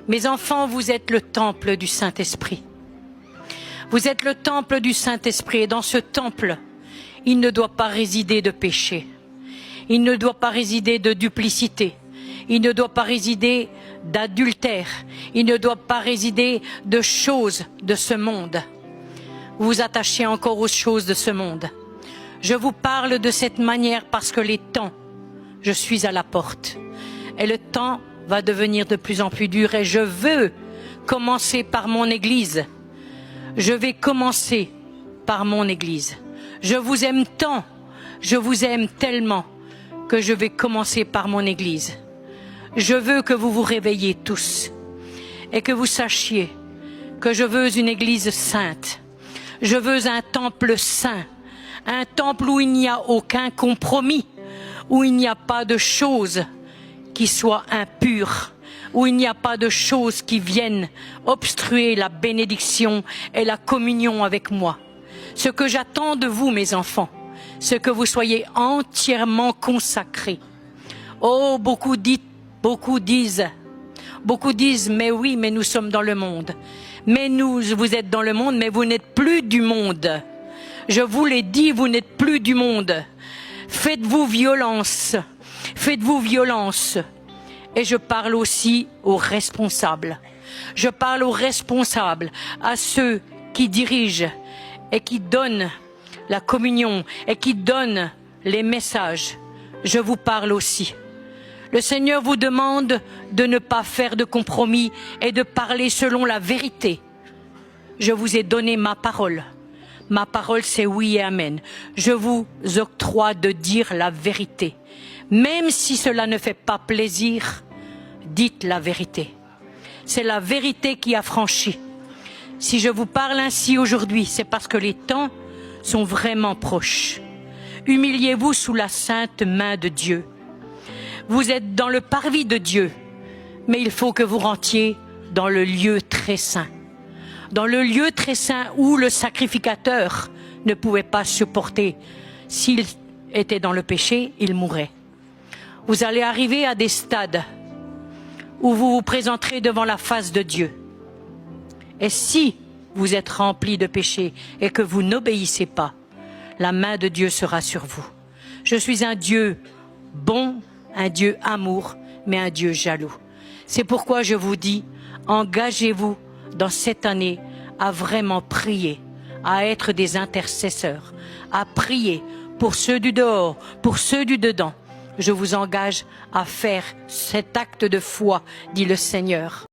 Mes enfants, vous êtes le temple du Saint-Esprit. Vous êtes le temple du Saint-Esprit et dans ce temple, il ne doit pas résider de péché. Il ne doit pas résider de duplicité. Il ne doit pas résider d'adultère. Il ne doit pas résider de choses de ce monde. Vous vous attachez encore aux choses de ce monde. Je vous parle de cette manière parce que les temps, je suis à la porte. Et le temps va devenir de plus en plus dur et je veux commencer par mon Église. Je vais commencer par mon Église. Je vous aime tant, je vous aime tellement que je vais commencer par mon Église. Je veux que vous vous réveilliez tous et que vous sachiez que je veux une Église sainte. Je veux un temple saint, un temple où il n'y a aucun compromis, où il n'y a pas de choses qui soient impures, où il n'y a pas de choses qui viennent obstruer la bénédiction et la communion avec moi. Ce que j'attends de vous, mes enfants, c'est que vous soyez entièrement consacrés. Oh, beaucoup disent, mais oui, mais nous sommes dans le monde. Mais vous êtes dans le monde, mais vous n'êtes plus du monde. Je vous l'ai dit, vous n'êtes plus du monde. Faites-vous violence. Faites-vous violence. Et je parle aussi aux responsables. Je parle aux responsables, à ceux qui dirigent et qui donnent la communion et qui donnent les messages. Je vous parle aussi. Le Seigneur vous demande de ne pas faire de compromis et de parler selon la vérité. Je vous ai donné ma parole. Ma parole, c'est oui et amen. Je vous octroie de dire la vérité. Même si cela ne fait pas plaisir, dites la vérité. C'est la vérité qui a franchi. Si je vous parle ainsi aujourd'hui, c'est parce que les temps sont vraiment proches. Humiliez-vous sous la sainte main de Dieu. Vous êtes dans le parvis de Dieu, mais il faut que vous rentriez dans le lieu très saint. Dans le lieu très saint où le sacrificateur ne pouvait pas supporter. S'il était dans le péché, il mourrait. Vous allez arriver à des stades où vous vous présenterez devant la face de Dieu. Et si vous êtes rempli de péché et que vous n'obéissez pas, la main de Dieu sera sur vous. Je suis un Dieu bon, un Dieu amour, mais un Dieu jaloux. C'est pourquoi je vous dis, engagez-vous dans cette année à vraiment prier, à être des intercesseurs, à prier pour ceux du dehors, pour ceux du dedans. Je vous engage à faire cet acte de foi, dit le Seigneur.